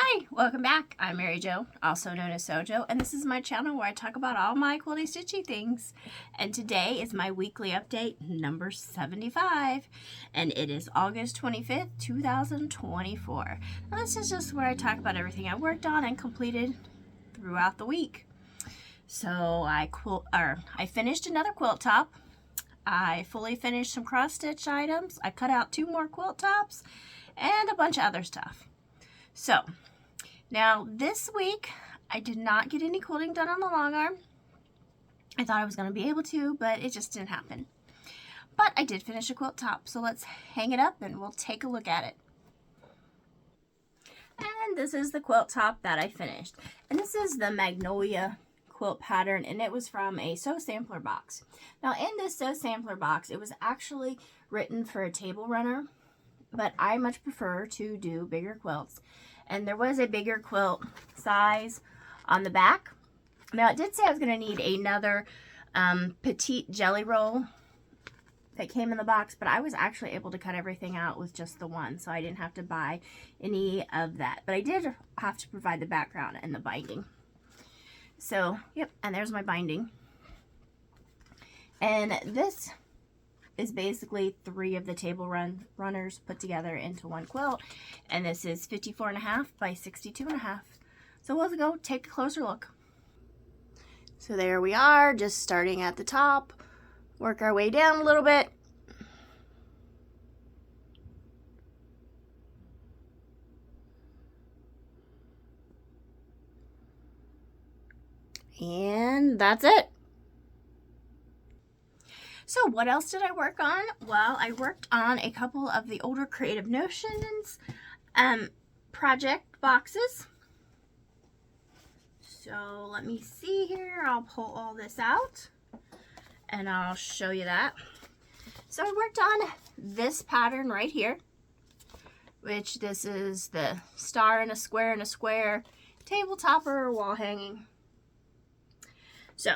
Hi, welcome back. I'm Mary Jo, also known as Sojo, and this is my channel where I talk about all my quilty stitchy things. And today is my weekly update number 75, and it is August 25th, 2024. Now this is just where I talk about everything I worked on and completed throughout the week. So I finished another quilt top. I fully finished some cross stitch items. I cut out 2 more quilt tops and a bunch of other stuff. So, now this week, I did not get any quilting done on the long arm. I thought I was going to be able to, but it just didn't happen. But I did finish a quilt top, so let's hang it up and we'll take a look at it. And this is the quilt top that I finished. And this is the Magnolia Quilt pattern, and it was from a sew sampler box. Now in this sew sampler box, it was actually written for a table runner, but I much prefer to do bigger quilts. And there was a bigger quilt size on the back. Now it did say I was going to need another petite jelly roll that came in the box, but I was actually able to cut everything out with just the one, so I didn't have to buy any of that. But I did have to provide the background and the binding. So, yep, and there's my binding. And this is basically 3 of the table runners put together into one quilt, and this is 54.5 by 62.5. So we'll go take a closer look. So there we are, just starting at the top, work our way down a little bit. And that's it. So what else did I work on? Well, I worked on a couple of the older Creative Notions project boxes. So let me see here. I'll pull all this out and I'll show you that. So I worked on this pattern right here, which this is the star and a square table topper or wall hanging. So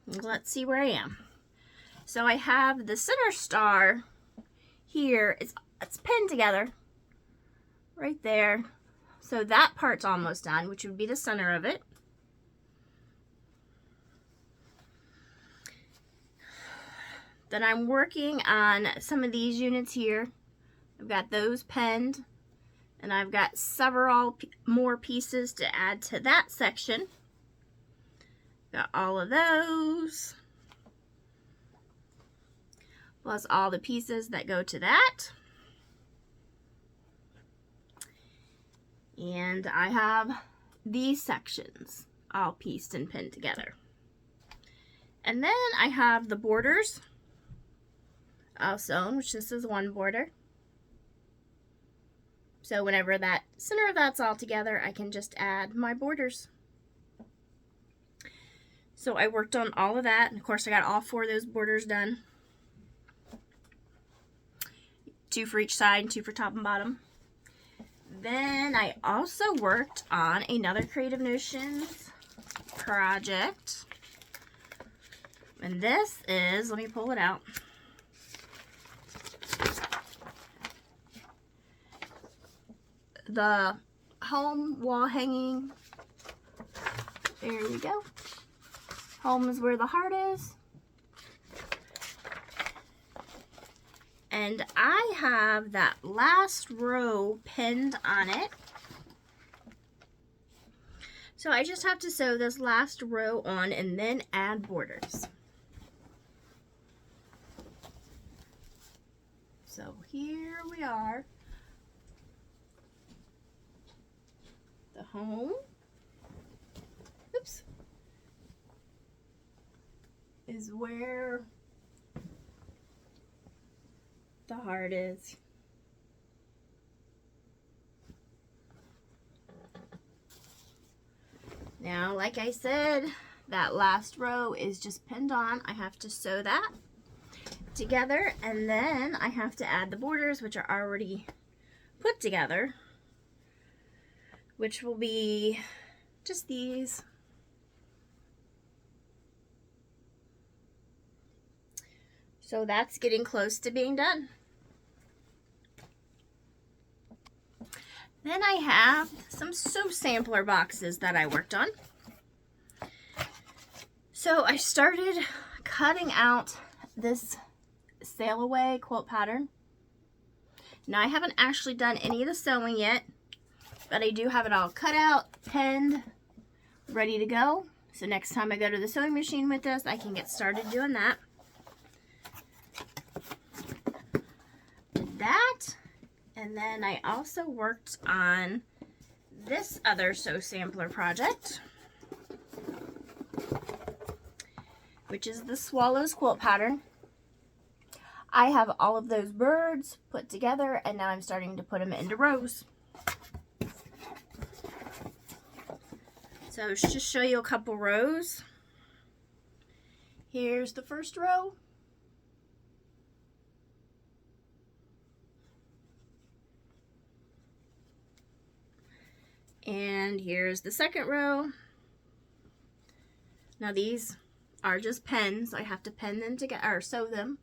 let's see where I am. So I have the center star here. It's pinned together right there. So that part's almost done, which would be the center of it. Then I'm working on some of these units here. I've got those pinned, and I've got several more pieces to add to that section. Got all of those, plus all the pieces that go to that. And I have these sections all pieced and pinned together. And then I have the borders all sewn, which this is one border. So whenever that center of that's all together, I can just add my borders. So I worked on all of that, and of course I got all 4 of those borders done. 2 for each side and 2 for top and bottom. Then I also worked on another Creative Notions project. And this is, let me pull it out. The home wall hanging. There we go. Home is where the heart is. And I have that last row pinned on it. So I just have to sew this last row on and then add borders. So here we are. The home. Oops. Is where the heart is. Now, like I said, that last row is just pinned on. I have to sew that together, and then I have to add the borders, which are already put together, which will be just these. So that's getting close to being done. Then I have some sew sampler boxes that I worked on. So I started cutting out this sail away quilt pattern. Now I haven't actually done any of the sewing yet, but I do have it all cut out, pinned, ready to go. So next time I go to the sewing machine with this, I can get started doing that. Did that, and then I also worked on this other sew sampler project, which is the Swallows quilt pattern. I have all of those birds put together, and now I'm starting to put them into rows. So let's just show you a couple rows. Here's the first row. And here's the second row. Now these are just pins. I have to pin them together, or sew them.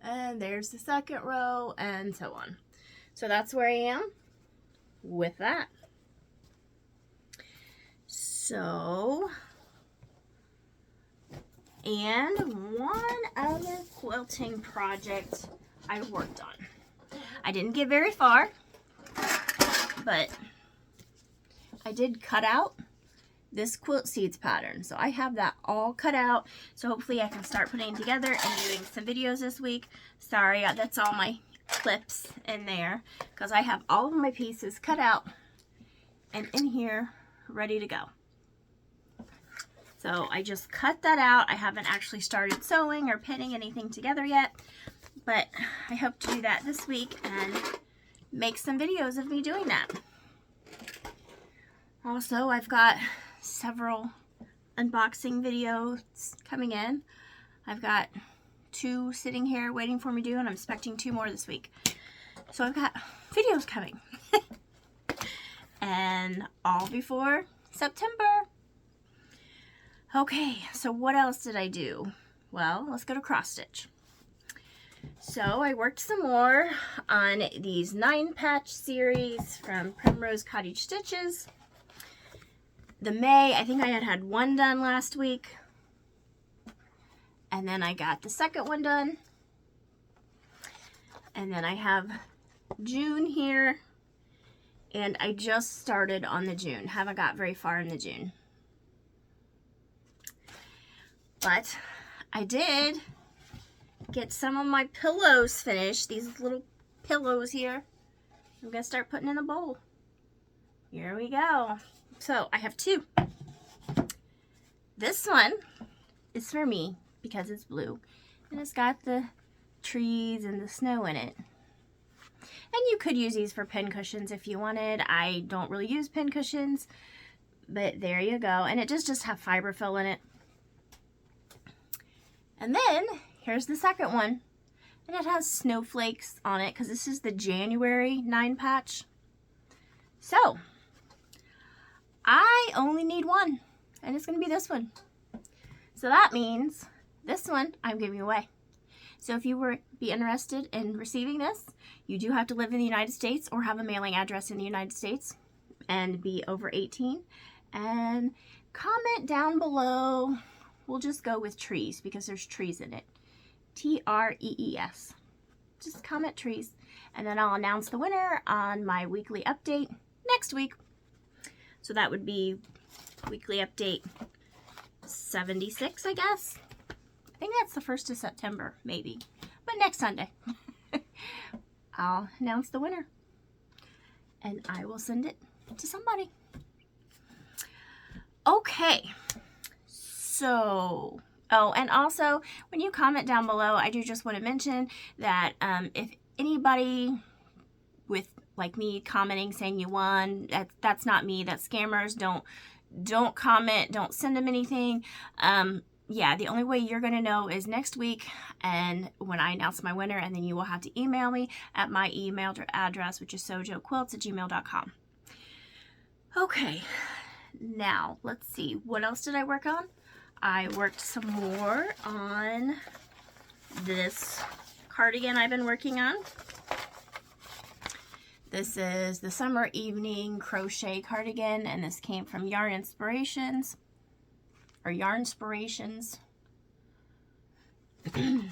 And there's the second row, and so on. So that's where I am with that. So, and one other quilting project I worked on. I didn't get very far, but I did cut out this Quilt Seeds pattern. So I have that all cut out. So hopefully I can start putting it together and doing some videos this week. Sorry, that's all my clips in there because I have all of my pieces cut out and in here ready to go. So I just cut that out. I haven't actually started sewing or pinning anything together yet, but I hope to do that this week and make some videos of me doing that. Also, I've got several unboxing videos coming in. I've got 2 sitting here waiting for me to do, and I'm expecting 2 more this week. So I've got videos coming. And all before September. Okay, so what else did I do? Well, let's go to cross stitch. So I worked some more on these 9-patch series from Primrose Cottage Stitches. The May, I think I had 1 done last week. And then I got the second one done. And then I have June here. And I just started on the June. Haven't got very far in the June. But I did get some of my pillows finished. These little pillows here. I'm going to start putting in a bowl. Here we go. So I have 2. This one is for me because it's blue. And it's got the trees and the snow in it. And you could use these for pin cushions if you wanted. I don't really use pin cushions. But there you go. And it does just have fiberfill in it. And then, here's the second one. And it has snowflakes on it because this is the January 9-patch. So, I only need 1. And it's going to be this one. So that means this one I'm giving away. So if you were be interested in receiving this, you do have to live in the United States or have a mailing address in the United States and be over 18. And comment down below. We'll just go with trees because there's trees in it. T-R-E-E-S. Just comment trees. And then I'll announce the winner on my weekly update next week. So that would be weekly update 76, I guess. I think that's the 1st of September, maybe. But next Sunday, I'll announce the winner. And I will send it to somebody. Okay. So, oh, and also, when you comment down below, I do just want to mention that if anybody with, like me, commenting saying you won, that's not me, that's scammers. Don't comment, don't send them anything. Yeah, the only way you're going to know is next week and when I announce my winner, and then you will have to email me at my email address, which is sewjoquilts@gmail.com. Okay, now let's see. What else did I work on? I worked some more on this cardigan I've been working on. This is the Summer Evening Crochet Cardigan, and this came from Yarn Inspirations, or Yarn Inspirations. And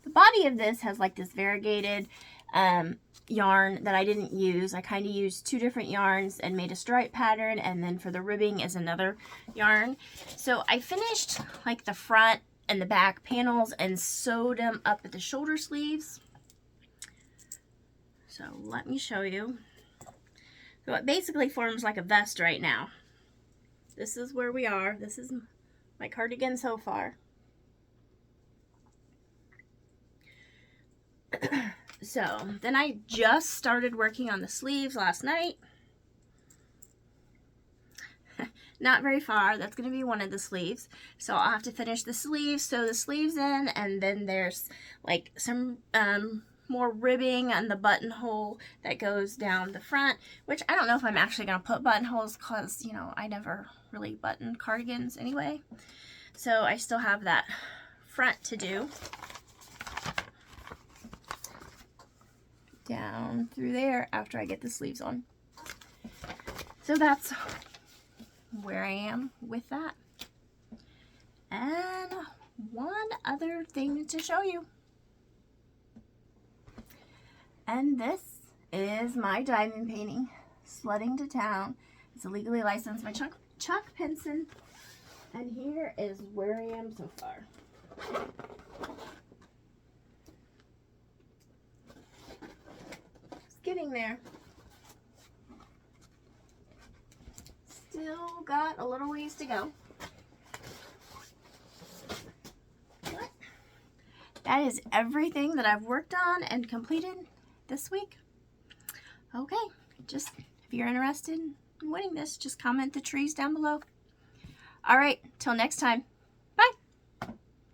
the body of this has like this variegated yarn that I didn't use. I kind of used two different yarns and made a stripe pattern, and then for the ribbing is another yarn. So I finished like the front and the back panels and sewed them up at the shoulder sleeves. So let me show you. So it basically forms like a vest right now. This is where we are. This is my cardigan so far. So then I just started working on the sleeves last night. Not very far. That's going to be one of the sleeves. So I'll have to finish the sleeves, sew the sleeves in, and then there's like some more ribbing on the buttonhole that goes down the front, which I don't know if I'm actually going to put buttonholes because, you know, I never really button cardigans anyway. So I still have that front to do. Down through there after I get the sleeves on. So that's where I am with that. And one other thing to show you. And this is my diamond painting, Sledding to Town. It's a legally licensed by Chuck Pinson. And here is where I am so far. Getting there. Still got a little ways to go. But that is everything that I've worked on and completed this week. Okay, just if you're interested in winning this, just comment the trees down below. All right, till next time.